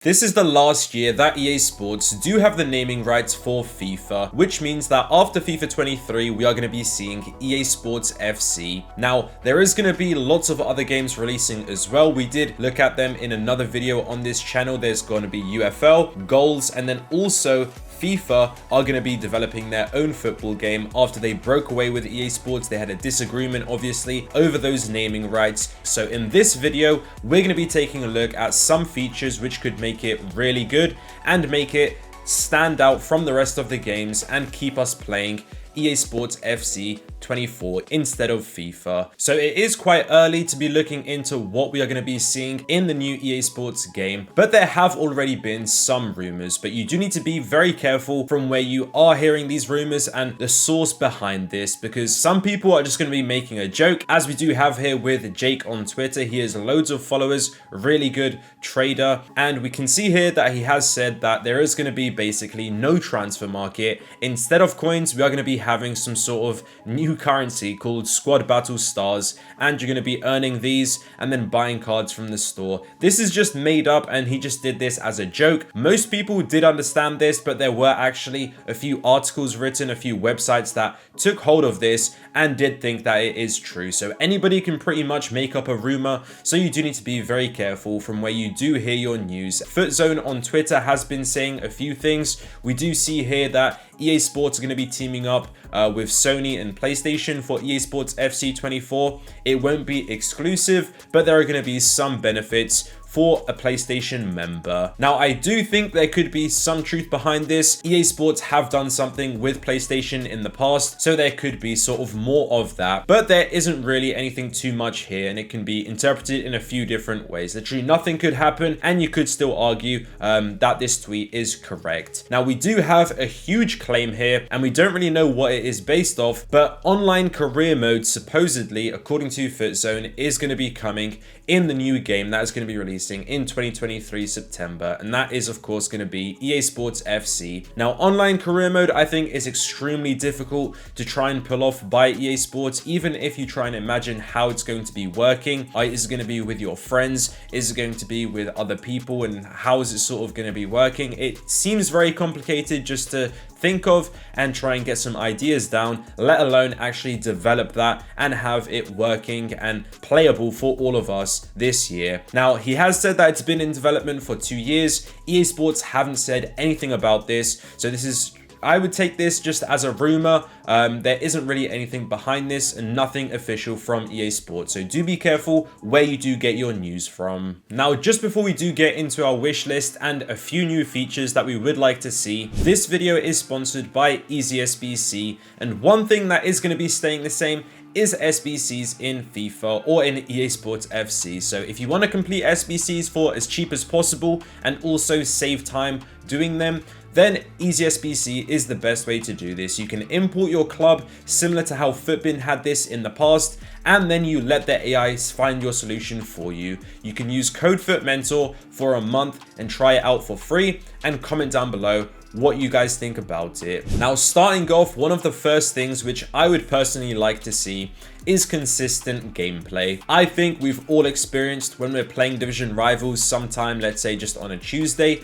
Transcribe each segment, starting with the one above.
This is the last year that EA Sports do have the naming rights for FIFA, which means that after FIFA 23, we are going to be seeing EA Sports FC. Now, there is going to be lots of other games releasing as well. We did look at them in another video on this channel. There's going to be UFL, Goals, and then also FIFA are going to be developing their own football game after they broke away with EA Sports. They had a disagreement, obviously, over those naming rights. So in this video, we're going to be taking a look at some features which could make it really good and make it stand out from the rest of the games and keep us playing EA Sports FC 24 instead of FIFA. So it is quite early to be looking into what we are going to be seeing in the new EA Sports game, but there have already been some rumors. But you do need to be very careful from where you are hearing these rumors and the source behind this, because some people are just going to be making a joke, as we do have here with Jake on Twitter. He has loads of followers, really good trader, and we can see here that he has said that there is going to be basically no transfer market. Instead of coins, we are going to be having some sort of new currency called Squad Battle Stars, and you're going to be earning these and then buying cards from the store. This is just made up, and he just did this as a joke. Most people did understand this, but there were actually a few articles written, a few websites that took hold of this and did think that it is true. So anybody can pretty much make up a rumor, so you do need to be very careful from where you do hear your news. Footzone on Twitter has been saying a few things. We do see here that EA Sports are going to be teaming up with Sony and PlayStation for EA Sports FC 24. It won't be exclusive, but there are going to be some benefits for a PlayStation member. Now, I do think there could be some truth behind this. EA Sports have done something with PlayStation in the past, so there could be sort of more of that, but there isn't really anything too much here, and it can be interpreted in a few different ways. Literally nothing could happen, and you could still argue that this tweet is correct. Now, we do have a huge claim here, and we don't really know what it is based off, but online career mode, supposedly, according to Footzone, is going to be coming in the new game that is going to be releasing in 2023 September, and that is of course going to be EA Sports FC. Now, online career mode I think is extremely difficult to try and pull off by EA Sports, even if you try and imagine how it's going to be working. Is it going to be with your friends? Is it going to be with other people? And how is it sort of going to be working? It seems very complicated just to think of and try and get some ideas down, let alone actually develop that and have it working and playable for all of us this year. Now, he has said that it's been in development for 2 years. EA Sports haven't said anything about this, so this is, I would take this just as a rumor. There isn't really anything behind this and nothing official from EA Sports. So do be careful where you do get your news from. Now, just before we do get into our wish list and a few new features that we would like to see, this video is sponsored by EasySBC. And one thing that is going to be staying the same is SBCs in FIFA or in EA Sports FC. So if you want to complete SBCs for as cheap as possible and also save time doing them, then EasySBC is the best way to do this. You can import your club similar to how Footbin had this in the past, and then you let the AIs find your solution for you. You can use code FootMentor for a month and try it out for free, and comment down below what you guys think about it. Now, starting off, one of the first things which I would personally like to see is consistent gameplay. I think we've all experienced when we're playing Division Rivals sometime, let's say just on a Tuesday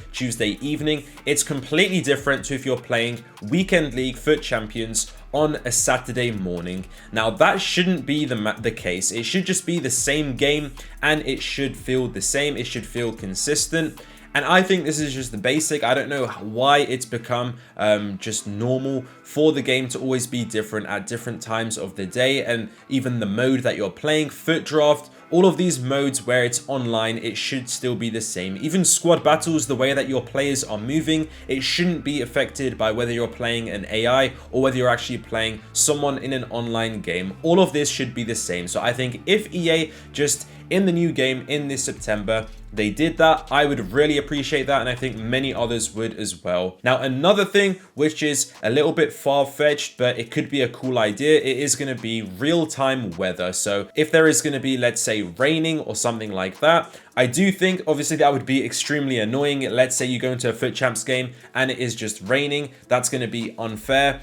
evening, it's completely different to if you're playing Weekend League Foot Champions on a Saturday morning. Now, that shouldn't be the case. It should just be the same game and it should feel the same. It should feel consistent. And I think this is just the basic. I don't know why it's become just normal for the game to always be different at different times of the day, and even the mode that you're playing, Foot Draft, all of these modes where it's online, it should still be the same. Even squad battles, the way that your players are moving, it shouldn't be affected by whether you're playing an AI or whether you're actually playing someone in an online game. All of this should be the same. So I think if EA just in the new game in this September, they did that, I would really appreciate that, and I think many others would as well. Now, another thing which is a little bit far-fetched, but it could be a cool idea, it is going to be real-time weather. So if there is going to be, let's say, raining or something like that, I do think obviously that would be extremely annoying. Let's say you go into a Foot Champs game and it is just raining. That's going to be unfair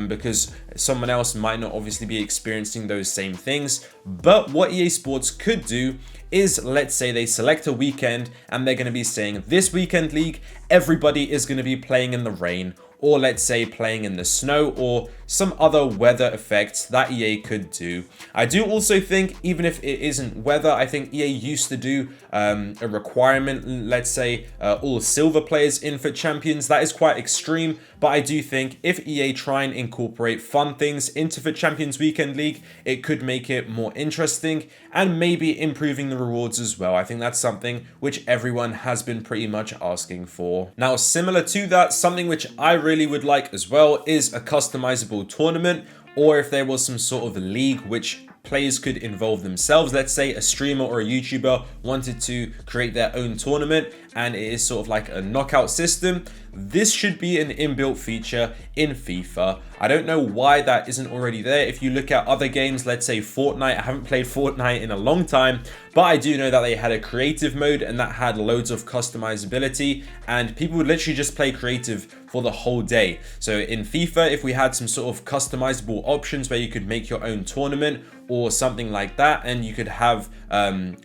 because someone else might not obviously be experiencing those same things. But what EA Sports could do is, let's say they select a weekend and they're going to be saying this weekend league, everybody is going to be playing in the rain, or let's say playing in the snow, or some other weather effects that EA could do. I do also think, even if it isn't weather, I think EA used to do a requirement, let's say all silver players in for champions. That is quite extreme, but I do think if EA try and incorporate fun things into for Champions Weekend League, it could make it more interesting and maybe improving the rewards as well. I think that's something which everyone has been pretty much asking for. Now, similar to that, something which I really would like as well is a customizable tournament, or if there was some sort of league which players could involve themselves. Let's say a streamer or a YouTuber wanted to create their own tournament and it is sort of like a knockout system. This should be an inbuilt feature in FIFA. I don't know why that isn't already there. If you look at other games, let's say Fortnite, I haven't played Fortnite in a long time, but I do know that they had a creative mode and that had loads of customizability, and people would literally just play creative for the whole day. So in FIFA, if we had some sort of customizable options where you could make your own tournament or something like that, and you could have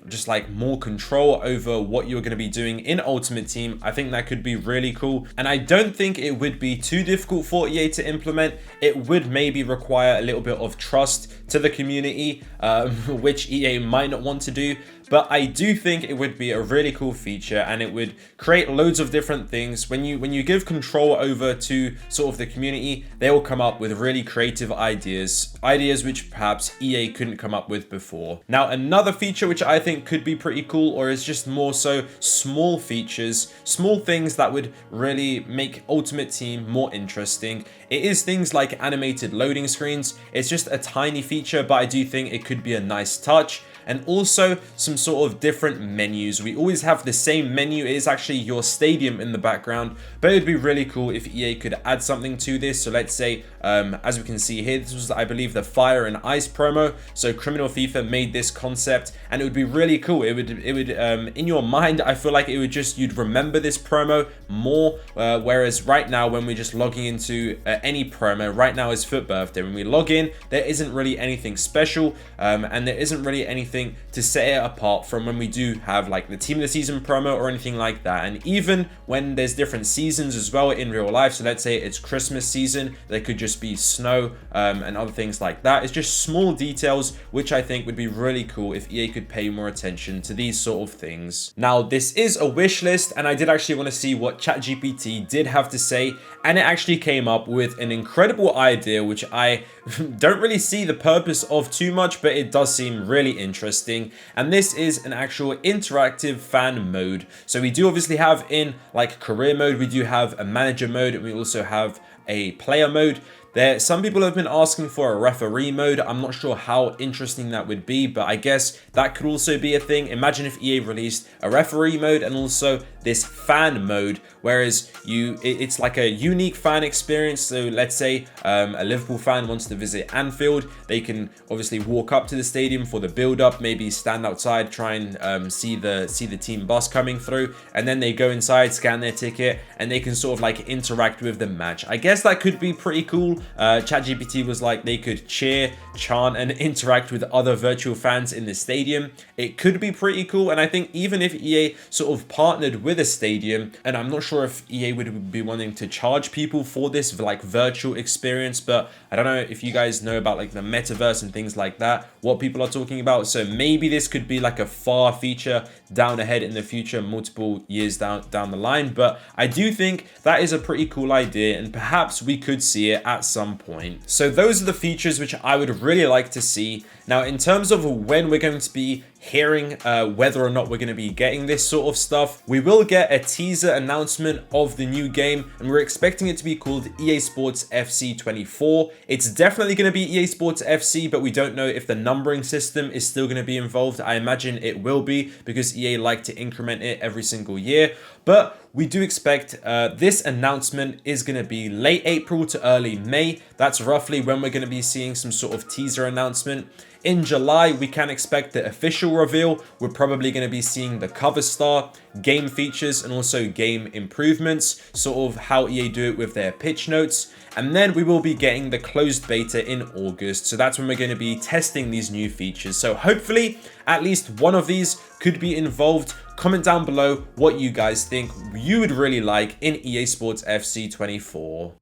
just like more control over what you're going to be doing in Ultimate Team, I think that could be really cool. And I don't think it would be too difficult for EA to implement. It would maybe require a little bit of trust to the community, which EA might not want to do. But I do think it would be a really cool feature, and it would create loads of different things. When you give control over to sort of the community, they will come up with really creative ideas which perhaps EA couldn't come up with before. Now, another feature which I think could be pretty cool, or is just more so small features, small things that would really make Ultimate Team more interesting. It is things like animated loading screens. It's just a tiny feature, but I do think it could be a nice touch. And also some sort of different menus. We always have the same menu. It is actually your stadium in the background, but it would be really cool if EA could add something to this. So let's say, as we can see here, this was, I believe, the Fire and Ice promo. So Criminal FIFA made this concept, and it would be really cool. It would in your mind, I feel like it would just, you'd remember this promo more. Whereas right now, when we're just logging into any promo, right now is Foot Birthday. When we log in, there isn't really anything special, and there isn't really anything to set it apart from when we do have like the Team of the Season promo or anything like that. And even when there's different seasons as well in real life, so let's say it's Christmas season, there could just be snow and other things like that. It's just small details which I think would be really cool if EA could pay more attention to these sort of things. Now, this is a wish list, and I did actually want to see what ChatGPT did have to say, and it actually came up with an incredible idea which I don't really see the purpose of too much, but it does seem really interesting. And this is an actual interactive fan mode. So we do obviously have in like career mode, we do have a manager mode, and we also have a player mode. Some people have been asking for a referee mode. I'm not sure how interesting that would be, but I guess that could also be a thing. Imagine if EA released a referee mode and also this fan mode, whereas it's like a unique fan experience. So let's say a Liverpool fan wants to visit Anfield, they can obviously walk up to the stadium for the build-up, maybe stand outside, try and see the team bus coming through, and then they go inside, scan their ticket, and they can sort of like interact with the match. I guess that could be pretty cool. ChatGPT was like they could cheer, chant, and interact with other virtual fans in the stadium. It could be pretty cool, and I think even if EA sort of partnered with a stadium, and I'm not sure if EA would be wanting to charge people for this like virtual experience, but I don't know if you guys know about like the metaverse and things like that, what people are talking about. So maybe this could be like a far feature down ahead in the future, multiple years down the line. But I do think that is a pretty cool idea, and perhaps we could see it at some point. So those are the features which I would really like to see. Now, in terms of when we're going to be hearing whether or not we're going to be getting this sort of stuff, we will get a teaser announcement of the new game, and we're expecting it to be called EA Sports FC 24. It's definitely going to be EA Sports FC, but we don't know if the numbering system is still going to be involved. I imagine it will be, because EA like to increment it every single year. But we do expect this announcement is going to be late April to early May. That's roughly when we're going to be seeing some sort of teaser announcement. in July, we can expect the official reveal. We're probably going to be seeing the cover star, game features, and also game improvements, sort of how EA do it with their pitch notes. And then we will be getting the closed beta in August. So that's when we're going to be testing these new features. So hopefully at least one of these could be involved. Comment down below what you guys think you would really like in EA Sports FC 24.